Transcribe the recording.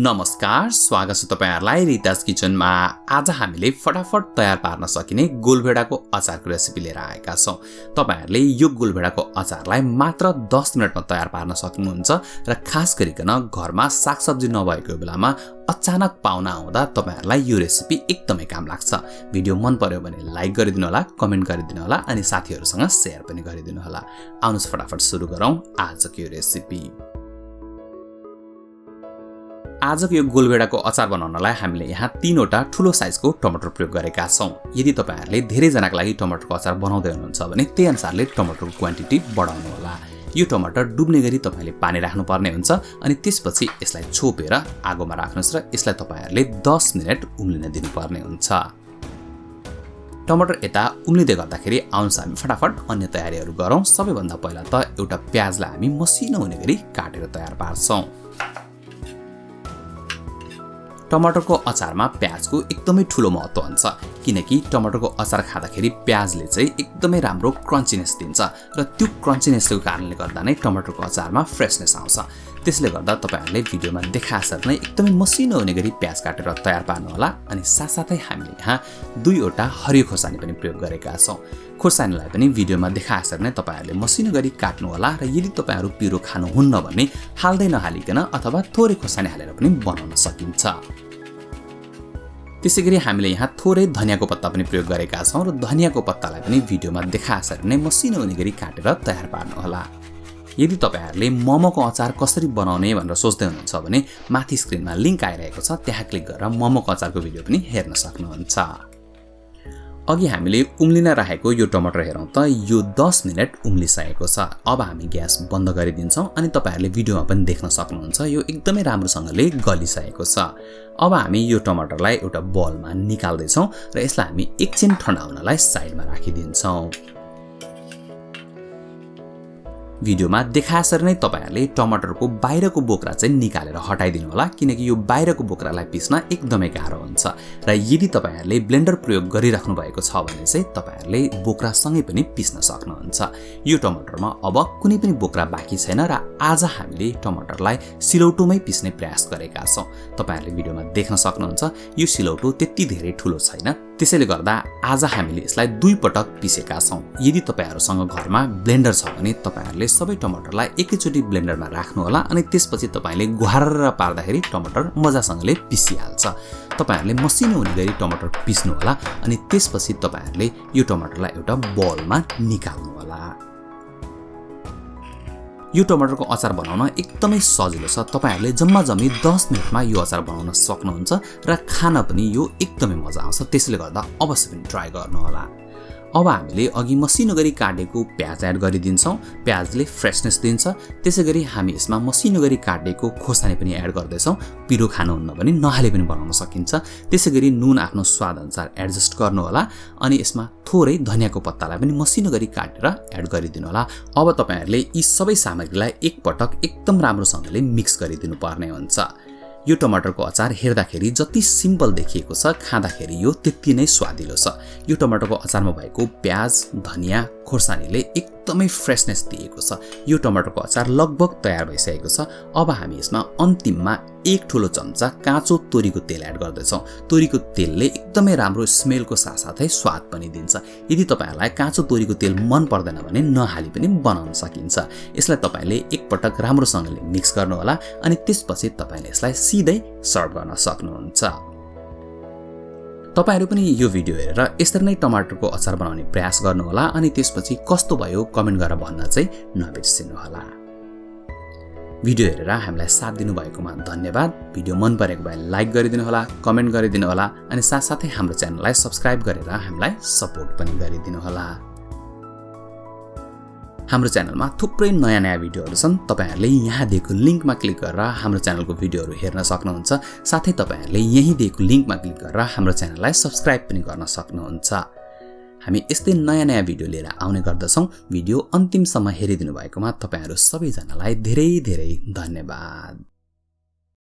नमस्कार, स्वागत छ तपाईहरुलाई रितास किचनमा। आज हामीले फटाफट तयार पार्न सकिने गोलभेडाको अचारको रेसिपी लिएर आएका छौं। तपाईहरुले यो गोलभेडाको अचारलाई मात्र 10 मिनेटमा तयार पार्न सक्नुहुन्छ र खास गरिकन घरमा सागसब्जी नभएको बेलामा अचानक पाहुना आउँदा तपाईहरुलाई यो रेसिपी एकदमै काम लाग्छ। भिडियो मन पर्यो भने लाइक गरिदिनु होला, कमेन्ट गरिदिनु होला अनि साथीहरुसँग शेयर पनि गरिदिनु होला। आउनुस् फटाफट सुरु गरौं आजको यो रेसिपी। आजको यो गोलभेडाको अचार बनाउनलाई हामीले यहाँ 3 वटा ठूलो साइजको टमाटर प्रयोग गरेका छौं। यदि तपाईहरुले धेरै जनाको लागि टमाटरको अचार बनाउँदै हुनुहुन्छ भने त्यही अनुसारले टमाटरको क्वान्टिटी बढाउनु होला। यो टमाटर डुब्ने गरी तपाईले पानी राख्नु पर्ने हुन्छ अनि त्यसपछि यसलाई छोपेर आगोमा राख्नुस् र यसलाई तपाईहरुले 10 मिनेट उम्लिन दिनुपर्ने हुन्छ। टमाटर यता उम्लिदै गर्दाखेरि आउनुस् हामी फटाफट अन्य तयारीहरु गरौं। सबैभन्दा पहिला त एउटा प्याजलाई हामी मसिनो हुने गरी काटेर तयार पार्छौं। टमाटरको अचारमा प्याजको एकदमै ठूलो महत्व हुन्छ किनकि टमाटरको अचार खाँदाखेरि प्याजले चाहिँ एकदमै राम्रो क्रन्चीनेस दिन्छ र त्यो क्रन्चीनेसको कारणले गर्दा नै टमाटरको अचारमा फ्रेशनेस आउँछ। त्यसले गर्दा तपाईहरुले भिडियोमा देखाएसरी नै एकदमै मसिनो हुने गरी प्याज काटेर तयार पार्नु होला। अनि साथसाथै हामीले यहाँ 2 वटा हरियो खोर्सानी पनि प्रयोग गरेका छौं। खोर्सानीलाई पनि भिडियोमा देखाएसरी नै तपाईहरुले मसिनो गरी काट्नु होला र यदि तपाईहरु पिरो खानुहुन्न भने हाल्दै नहालिकन अथवा थोरै खोर्सानी हालेर पनि बनाउन सकिन्छ। त्यसैगरी हामीले यहाँ थोरै धनियाको पत्ता पनि प्रयोग गरेका छौं र धनियाको पत्तालाई पनि भिडियोमा देखाएसरी नै मसिनो हुने गरी काटेर तयार पार्नु होला। यदि तपाईहरुले मोमोको अचार कसरी बनाउने भनेर सोच्दै हुनुहुन्छ भने माथि स्क्रिनमा लिंक आइरहेको छ, त्यहाँ क्लिक गरेर मोमोको अचारको भिडियो पनि हेर्न सक्नुहुन्छ। अघि हामीले उम्लिन राखेको यो टमाटर हेरौं त यो 10 मिनेट उम्लिसकेको छ। अब हामी ग्यास बन्द गरिदिन्छौं अनि तपाईहरुले भिडियोमा पनि देख्न सक्नुहुन्छ यो एकदमै राम्रोसँगले गलिसकेको छ। अब हामी यो टमाटरलाई एउटा बलमा निकाल्दै छौं र यसलाई हामी एकछिन ठण्डा हुनलाई साइडमा राखिदिन्छौं। भिडियोमा देखाएसरी नै तपाईहरुले टमाटरको बाहिरको बोक्रा चाहिँ निकालेर हटाइदिनु होला किनकि यो बाहिरको बोक्रालाई पिस्न एकदमै गाह्रो हुन्छ र यदि तपाईहरुले ब्लेन्डर प्रयोग गरिराख्नु भएको छ भने चाहिँ तपाईहरुले बोक्रा सँगै पनि पिस्न सक्नुहुन्छ। यो टमाटरमा अब कुनै पनि बोक्रा बाँकी छैन र आज हामीले टमाटरलाई सिलौटोमै पिस्ने प्रयास गरेका छौं। तपाईहरुले भिडियोमा देख्न सक्नुहुन्छ यो सिलौटो त्यति धेरै ठूलो छैन, त्यसैले गर्दा आज हामीले यसलाई 2 पटक पिसेका छौं। यदि तपाईहरुसँग घरमा ब्लेन्डर छ भने तपाईहरुले सबै टमाटरलाई एकैचोटी ब्लेन्डरमा राख्नु होला अनि त्यसपछि तपाईले गुहारेर पार्दाखेरि टमाटर मजासँगले पिसिहाल्छ। तपाईहरुले मसिनो हुने गरी टमाटर पिस्नु होला अनि त्यसपछि तपाईहरुले यो टमाटरलाई एउटा बलमा निकाल्नु होला। यो टमाटरको अचार बनाउन एकदमै सजिलो छ। तपाईहरुले जम्मी 10 मिनेटमा यो अचार बनाउन सक्नुहुन्छ र खान पनि यो एकदमै मजा आउँछ। त्यसैले गर्दा अवश्य पनि ट्राई गर्नु होला। अब हामीले अघि मसिनो गरी काटेको प्याज एड गरिदिन्छौं। प्याजले फ्रेशनेस दिन्छ। त्यसैगरी हामी यसमा मसिनो गरी काटेको खोर्सानी पनि एड गर्दैछौं। पिरो खानुहुन्न भने नहाले पनि बनाउन सकिन्छ। त्यसैगरी नुन आफ्नो स्वाद अनुसार एडजस्ट गर्नु होला अनि यसमा थोरै धनियाको पत्तालाई पनि मसिनो गरी काटेर एड गरिदिनु होला। अब तपाईहरुले यी सबै सामग्रीलाई एक पटक एकदम राम्रोसँगले मिक्स गरिदिनु पर्ने हुन्छ। यो टमाटरको अचार हेर्दाखेरि जति सिम्पल देखिएको छ खाँदाखेरि यो त्यति नै स्वादिलो छ। यो टमाटरको अचारमा भएको प्याज, धनिया, खोर्सानीले एकदमै फ्रेशनेस दिएको छ। यो टमाटरको अचार लगभग तयार भइसकेको छ। अब हामी यसमा अन्तिममा 1 ठूलो चम्चा काँचो तोरीको तेल एड गर्दैछौं। तोरीको तेलले एकदमै राम्रो स्मेलको साथसाथै स्वाद पनि दिन्छ। यदि तपाईहरुलाई काँचो तोरीको तेल मन पर्दैन भने नहाली पनि बनाउन सकिन्छ। यसलाई तपाईले एक पटक राम्रोसँगले मिक्स गर्नु होला अनि त्यसपछि तपाईले यसलाई सिधै सर्भ गर्न सक्नुहुन्छ। तपाईहरु पनि यो भिडियो हेरेर यसरी नै टमाटरको अचार बनाउने प्रयास गर्नु होला अनि त्यसपछि कस्तो भयो कमेन्ट गरेर भन्न चाहिँ नबिर्सिनु होला। भिडियो हेरेर हामीलाई साथ दिनु भएकोमा धन्यवाद। भिडियो मन परेको भए लाइक गरिदिनु होला, कमेन्ट गरिदिनु होला अनि साथसाथै हाम्रो च्यानललाई सब्स्क्राइब गरेर हामीलाई सपोर्ट पनि गरिदिनु होला। हाम्रो च्यानलमा थुप्रै नयाँ भिडियोहरु छन्। तपाईहरुले यहाँ दिएको लिंकमा क्लिक गरेर हाम्रो च्यानलको भिडियोहरु हेर्न सक्नुहुन्छ। साथै तपाईहरुले यही दिएको लिंकमा क्लिक गरेर हाम्रो च्यानललाई सब्स्क्राइब पनि गर्न सक्नुहुन्छ। हामी यस्तै नयाँ भिडियो लिएर आउने गर्दछौं। भिडियो अन्तिमसम्म हेरिदिनु भएकोमा तपाईहरु सबैजनालाई धेरै धेरै धन्यवाद।